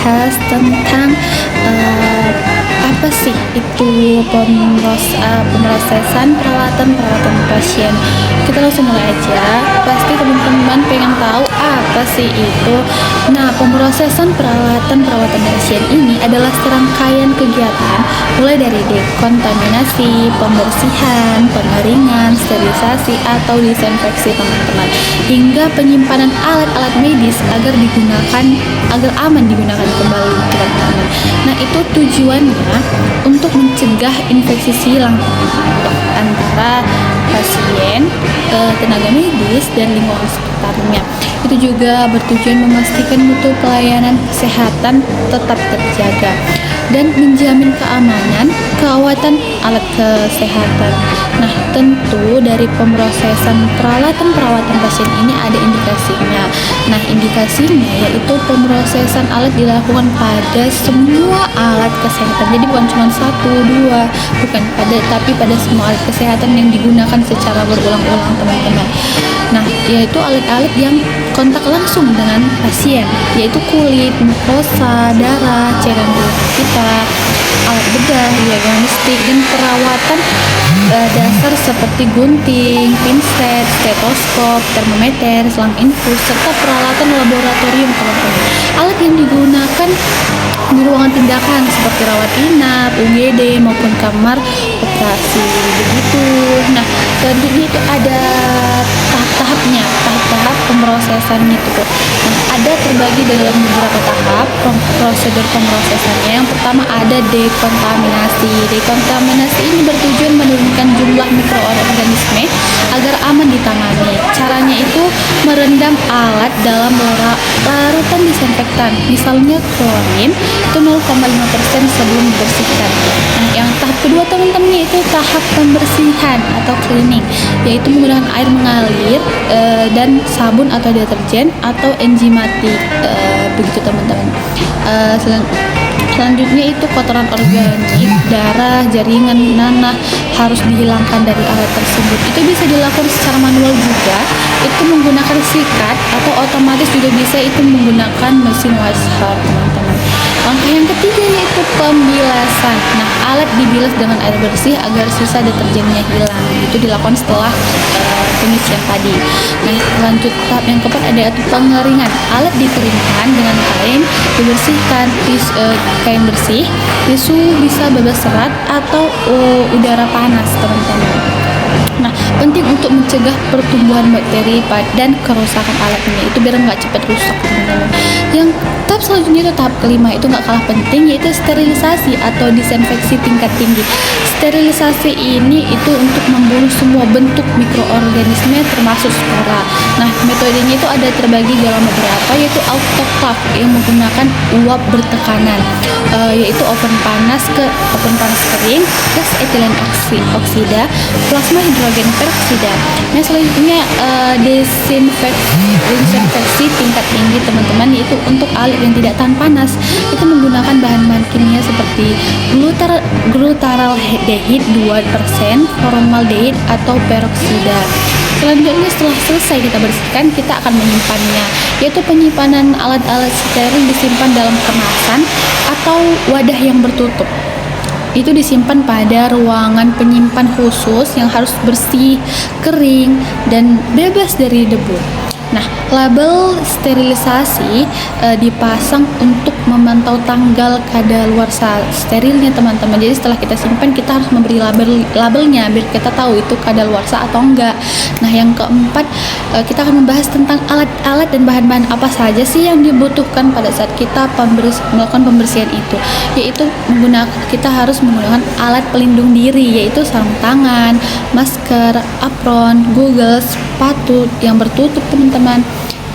bahas tentang eh, apa sih itu pemrosesan peralatan pasien. Kita langsung mulai aja. Pasti teman-teman pengen tahu apa sih itu. Nah, pemrosesan peralatan pasien ini adalah serangkaian kegiatan mulai dari dekontaminasi, pembersihan, pengeringan, sterilisasi atau disinfeksi teman-teman, hingga penyimpanan alat-alat medis agar aman digunakan kembali teman-teman. Nah, itu tujuannya untuk mencegah infeksi silang antara pasien, tenaga medis dan lingkungan sekitarnya. Itu juga bertujuan memastikan mutu pelayanan kesehatan tetap terjaga dan menjamin keamanan keawatan alat kesehatan. Nah, tentu dari pemrosesan peralatan perawatan pasien ini ada indikasinya. Nah, indikasinya yaitu pemrosesan alat dilakukan pada semua alat kesehatan. Jadi bukan cuma satu, dua, tapi pada semua alat kesehatan yang digunakan secara berulang-ulang teman-teman. Nah, yaitu alat-alat yang kontak langsung dengan pasien, yaitu kulit, mukosa, darah, cairan kita, alat bedah, diagnostik, dan perawatan dasar seperti gunting, pinset, stetoskop, termometer, selang infus, serta peralatan laboratorium teman-teman. Alat yang digunakan di ruangan tindakan seperti rawat inap, UGD maupun kamar operasi begitu. Nah, selanjutnya itu ada tahap pemrosesannya itu. Nah, ada terbagi dalam beberapa tahap prosedur pemrosesannya. Yang pertama ada dekontaminasi. Dekontaminasi ini bertujuan menurunkan jumlah mikroorganisme agar aman ditangani. Caranya itu merendam alat dalam larutan disinfektan, misalnya klorin itu 0,5% sebelum dibersihkan. Nah, yang tahap kedua teman-teman yaitu tahap pembersihan atau cleaning, yaitu menggunakan air mengalir dan sabun atau deterjen atau enzimatik begitu teman-teman. Selanjutnya itu kotoran organik, darah, jaringan, nanah harus dihilangkan dari alat tersebut. Itu bisa dilakukan secara manual juga, itu menggunakan sikat, atau otomatis juga bisa itu menggunakan mesin washer teman-teman. Langkah yang ketiga yaitu pembilasan. Nah, alat dibilas dengan air bersih agar sisa deterjennya hilang. Itu dilakukan setelah pengisian tadi. Nah, lanjut tahap yang keempat ada pengeringan. Alat dikeringkan dengan kain, dibersihkan kain bersih, tisu bisa bebas serat atau udara panas teman-teman. Nah, penting untuk mencegah pertumbuhan bakteri dan kerusakan alatnya itu biar nggak cepat rusak teman-teman. Yang tahap selanjutnya itu tahap kelima, itu nggak kalah penting, yaitu sterilisasi atau disinfeksi tingkat tinggi. Sterilisasi ini itu untuk membunuh semua bentuk mikroorganisme termasuk spora. Nah, metodenya itu ada terbagi dalam beberapa, yaitu autoclave yang menggunakan uap bertekanan, yaitu oven panas kering, gas etilen oksida, plasma hidrogen peroksida. Nah, selanjutnya desinfeksi tingkat tinggi teman-teman, yaitu untuk alat yang tidak tahan panas, itu menggunakan bahan-bahan kimia seperti glutaraldehyde 2%, formaldehid atau peroksida. Selanjutnya setelah selesai kita bersihkan, kita akan menyimpannya, yaitu penyimpanan alat-alat steril disimpan dalam kemasan atau wadah yang bertutup. Itu disimpan pada ruangan penyimpan khusus yang harus bersih, kering, dan bebas dari debu. Nah, label sterilisasi dipasang untuk memantau tanggal kadaluarsa sterilnya teman-teman. Jadi setelah kita simpan, kita harus memberi labelnya biar kita tahu itu kadaluarsa atau enggak. Nah, yang keempat, kita akan membahas tentang alat-alat dan bahan-bahan apa saja sih yang dibutuhkan pada saat kita melakukan pembersihan itu. Yaitu kita harus menggunakan alat pelindung diri, yaitu sarung tangan, masker, apron, goggles, sepatu yang bertutup teman-teman.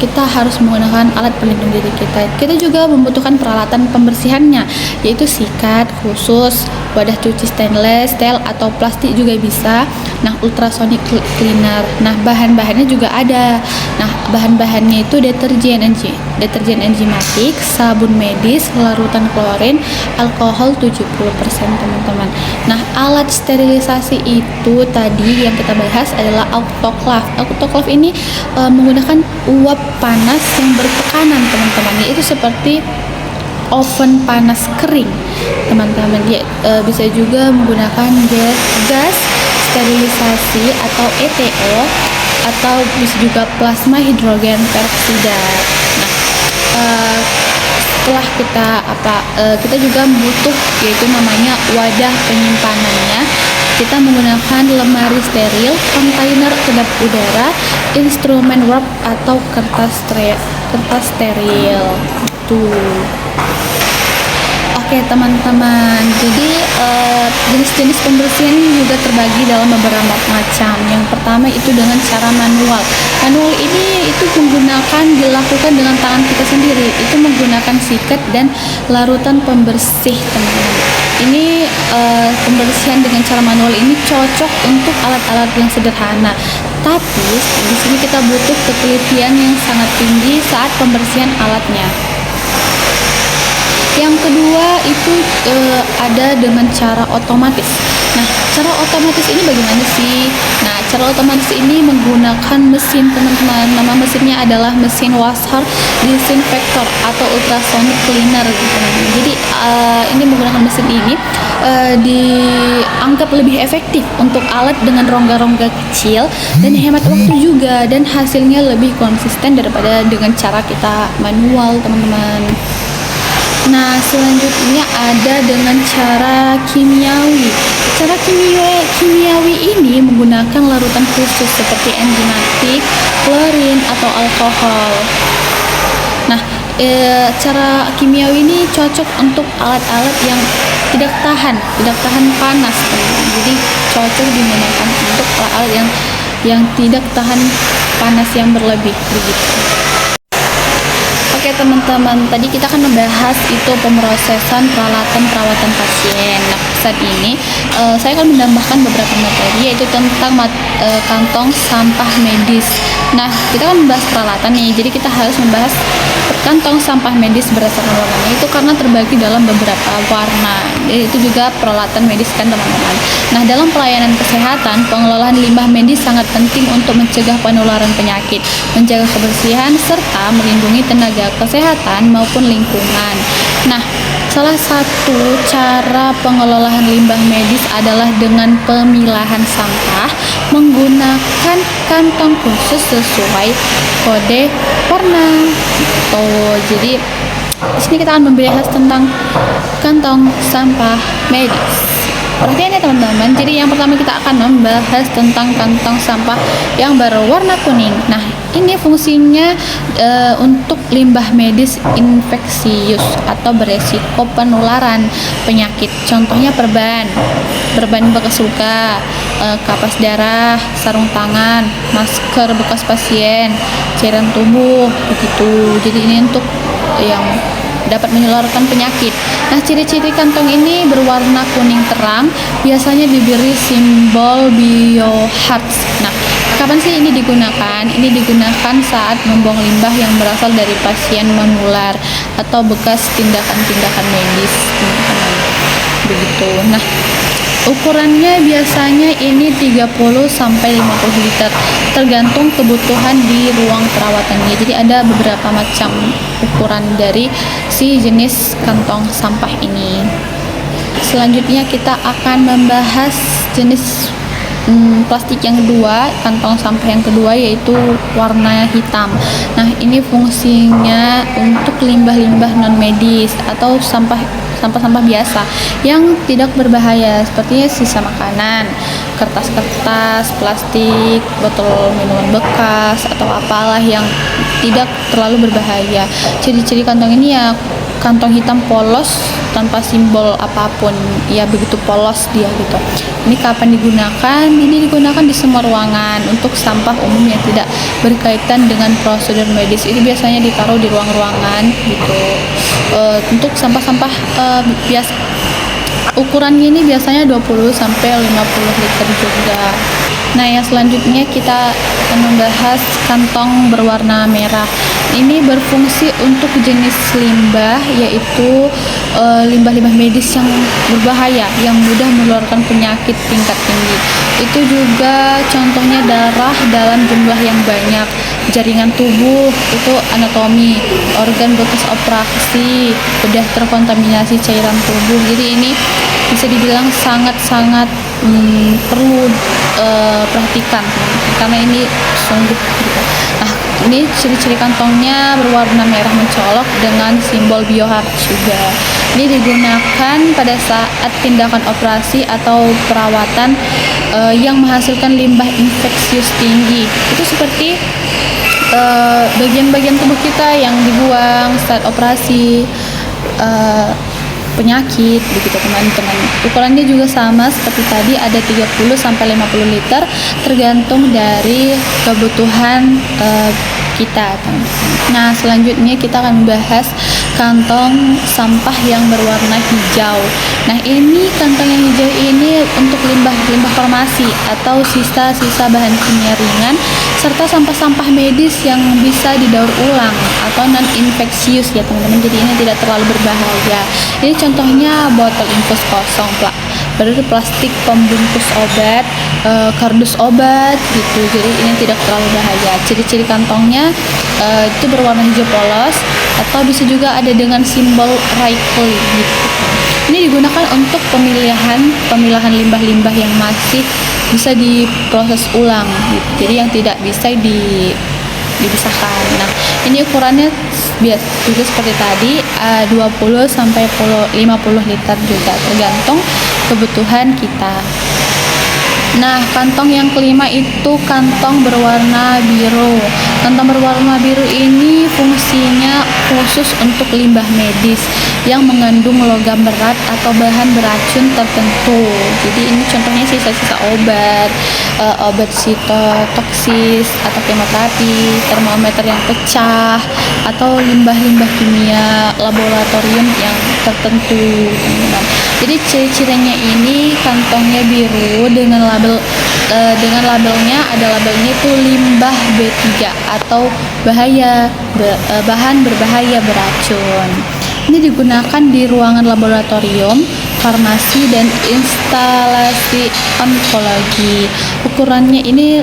Kita harus menggunakan alat pelindung diri kita. Kita juga membutuhkan peralatan pembersihannya, yaitu sikat khusus, wadah cuci stainless, steel atau plastik juga bisa. Nah, ultrasonic cleaner. Nah, bahan-bahannya juga ada. Nah, bahan-bahannya itu deterjen enzimatik, sabun medis, larutan klorin, alkohol 70% teman-teman. Nah, alat sterilisasi itu tadi yang kita bahas adalah autoclave. Autoclave ini menggunakan uap panas yang bertekanan teman-teman, yaitu seperti oven panas kering, teman-teman. Dia bisa juga menggunakan gas sterilisasi atau ETO, atau bisa juga plasma hidrogen peroksida. Nah, setelah kita juga butuh yaitu namanya wadah penyimpanannya. Kita menggunakan lemari steril, kontainer kedap udara, instrumen wrap atau kertas steril. Tuh. Oke teman-teman, jadi jenis-jenis pembersihan ini juga terbagi dalam beberapa macam. Yang pertama itu dengan cara manual. Manual ini itu dilakukan dengan tangan kita sendiri. Itu menggunakan sikat dan larutan pembersih, teman-teman. Ini pembersihan dengan cara manual ini cocok untuk alat-alat yang sederhana. Tapi di sini kita butuh ketelitian yang sangat tinggi saat pembersihan alatnya. Yang kedua itu ada dengan cara otomatis. Nah, cara otomatis ini bagaimana sih? Nah, cara otomatis ini menggunakan mesin, teman-teman. Nama mesinnya adalah mesin washer disinfektor atau ultrasonic cleaner, teman-teman. Jadi ini menggunakan mesin ini dianggap lebih efektif untuk alat dengan rongga-rongga kecil dan hemat waktu juga, dan hasilnya lebih konsisten daripada dengan cara kita manual, teman-teman. Nah, selanjutnya ada dengan cara kimiawi. Cara kimiawi ini menggunakan larutan khusus seperti enzimatik, klorin, atau alkohol. Nah, cara kimiawi ini cocok untuk alat-alat yang tidak tahan panas, teman-teman. Jadi cocok digunakan untuk alat-alat yang tidak tahan panas yang berlebih, begitu. Oke teman-teman, tadi kita akan membahas itu pemrosesan peralatan perawatan pasien. Nah, saat ini saya akan menambahkan beberapa materi, yaitu tentang kantong sampah medis. Nah, kita akan membahas peralatan nih, jadi kita harus membahas kantong sampah medis berdasarkan warnanya itu karena terbagi dalam beberapa warna. Jadi itu juga peralatan medis kan, teman-teman. Nah, dalam pelayanan kesehatan, pengelolaan limbah medis sangat penting untuk mencegah penularan penyakit, menjaga kebersihan, serta melindungi tenaga kesehatan maupun lingkungan. Nah, salah satu cara pengelolaan limbah medis adalah dengan pemilahan sampah menggunakan kantong khusus sesuai kode warna. Jadi di sini kita akan membahas tentang kantong sampah medis. Perhatian ya teman-teman. Jadi yang pertama kita akan membahas tentang kantong sampah yang berwarna kuning. Nah, ini fungsinya untuk limbah medis infeksius atau beresiko penularan penyakit. Contohnya perban bekas luka, kapas darah, sarung tangan, masker bekas pasien, cairan tubuh, begitu. Jadi ini untuk yang dapat menularkan penyakit. Nah, ciri-ciri kantong ini berwarna kuning terang, biasanya diberi simbol biohazard. Nah, kapan sih ini digunakan? Ini digunakan saat membuang limbah yang berasal dari pasien menular atau bekas tindakan-tindakan medis. Begitu. Nah, ukurannya biasanya ini 30 sampai 50 liter tergantung kebutuhan di ruang perawatannya. Jadi ada beberapa macam ukuran dari si jenis kantong sampah ini. Selanjutnya kita akan membahas jenis plastik yang kedua, kantong sampah yang kedua, yaitu warna hitam. Nah, ini fungsinya untuk limbah-limbah non medis atau sampah-sampah biasa yang tidak berbahaya, seperti sisa makanan, kertas-kertas, plastik, botol minuman bekas, atau apalah yang tidak terlalu berbahaya. Ciri-ciri kantong ini ya kantong hitam polos tanpa simbol apapun, ya begitu polos dia gitu. Ini kapan digunakan? Ini digunakan di semua ruangan untuk sampah umum yang tidak berkaitan dengan prosedur medis. Ini biasanya ditaruh di ruang-ruangan gitu. Untuk sampah-sampah biasa, ukurannya ini biasanya 20 sampai 50 liter juga. Nah, yang selanjutnya kita akan membahas kantong berwarna merah. Ini berfungsi untuk jenis limbah, yaitu limbah-limbah medis yang berbahaya, yang mudah menularkan penyakit tingkat tinggi. Itu juga contohnya darah dalam jumlah yang banyak, jaringan tubuh, itu anatomi, organ bekas operasi, bedah terkontaminasi cairan tubuh. Jadi ini bisa dibilang sangat-sangat perlu perhatikan karena ini sungguh gitu. Nah, ini ciri-ciri kantongnya berwarna merah mencolok dengan simbol biohart juga. Ini digunakan pada saat tindakan operasi atau perawatan yang menghasilkan limbah infeksius tinggi. Itu seperti bagian-bagian tubuh kita yang dibuang saat operasi, penyakit begitu teman-teman. Ukurannya juga sama seperti tadi, ada 30 sampai 50 liter tergantung dari kebutuhan kita, teman-teman. Nah, selanjutnya kita akan membahas kantong sampah yang berwarna hijau. Nah, ini kantong yang hijau ini untuk limbah farmasi atau sisa-sisa bahan kimia ringan serta sampah-sampah medis yang bisa didaur ulang atau non infeksius ya teman-teman. Jadi ini tidak terlalu berbahaya. Ini contohnya botol infus kosong, baru plastik pembungkus obat, kardus obat gitu. Jadi ini tidak terlalu bahaya. Ciri-ciri kantongnya itu berwarna hijau polos atau bisa juga ada dengan simbol recycling gitu. Ini digunakan untuk pemilahan limbah-limbah yang masih bisa diproses ulang gitu. Jadi yang tidak bisa dipisahkan. Nah, ini ukurannya biasa juga seperti tadi, 20 sampai 50 liter juga tergantung kebutuhan kita. Nah, kantong yang kelima itu kantong berwarna biru. Kantong berwarna biru ini fungsinya khusus untuk limbah medis yang mengandung logam berat atau bahan beracun tertentu. Jadi ini contohnya sisa-sisa obat sitotoksis atau kemoterapi, termometer yang pecah, atau limbah-limbah kimia laboratorium yang tertentu, teman-teman. Jadi ciri-cirinya ini kantongnya biru dengan labelnya, ada labelnya itu limbah B3 atau bahan berbahaya beracun. Ini digunakan di ruangan laboratorium, farmasi, dan instalasi onkologi. Ukurannya ini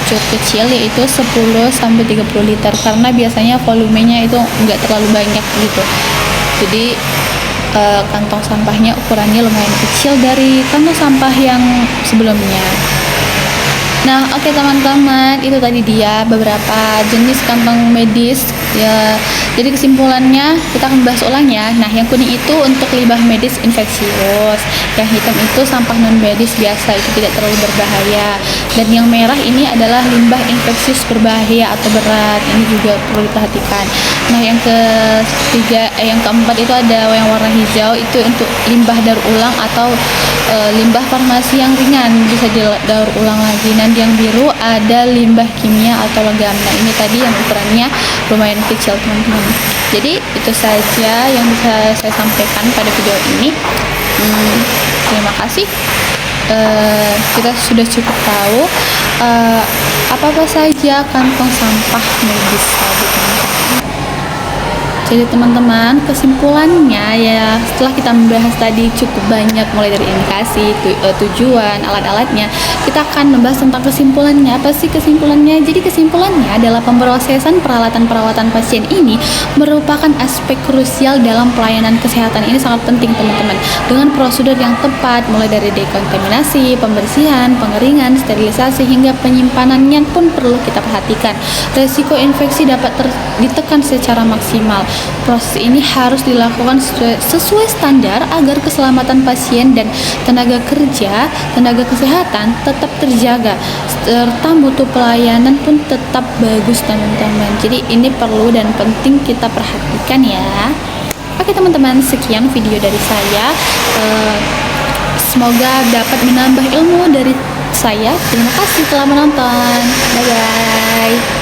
cukup kecil, yaitu 10 sampai 30 liter karena biasanya volumenya itu enggak terlalu banyak gitu. Jadi kantong sampahnya ukurannya lumayan kecil dari kantong sampah yang sebelumnya. Nah, oke teman-teman, itu tadi dia beberapa jenis kantong medis ya. Jadi kesimpulannya kita akan bahas ulang ya. Nah, yang kuning itu untuk limbah medis infeksius, yang hitam itu sampah non medis biasa, itu tidak terlalu berbahaya, dan yang merah ini adalah limbah infeksius berbahaya atau berat. Ini juga perlu diperhatikan. Nah, yang keempat itu ada yang warna hijau, itu untuk limbah daur ulang atau limbah farmasi yang ringan, bisa didaur ulang lagi. Dan yang biru ada limbah kimia atau logam. Nah, ini tadi yang ukurannya lumayan kecil, teman-teman. Jadi itu saja yang bisa saya sampaikan pada video ini. Terima kasih. Kita sudah cukup tahu apa-apa saja kantong sampah medis tadi, teman-teman. Jadi teman-teman, kesimpulannya ya, setelah kita membahas tadi cukup banyak mulai dari indikasi, tujuan, alat-alatnya, kita akan membahas tentang kesimpulannya. Apa sih kesimpulannya? Jadi kesimpulannya adalah pemrosesan peralatan perawatan pasien ini merupakan aspek krusial dalam pelayanan kesehatan. Ini sangat penting, teman-teman. Dengan prosedur yang tepat, mulai dari dekontaminasi, pembersihan, pengeringan, sterilisasi, hingga penyimpanannya pun perlu kita perhatikan. Resiko infeksi dapat ditekan secara maksimal. Proses ini harus dilakukan sesuai standar agar keselamatan pasien dan tenaga kesehatan tetap terjaga, serta mutu pelayanan pun tetap bagus, teman-teman. Jadi ini perlu dan penting kita perhatikan ya. Oke teman-teman, sekian video dari saya. Semoga dapat menambah ilmu dari saya. Terima kasih telah menonton. Bye bye.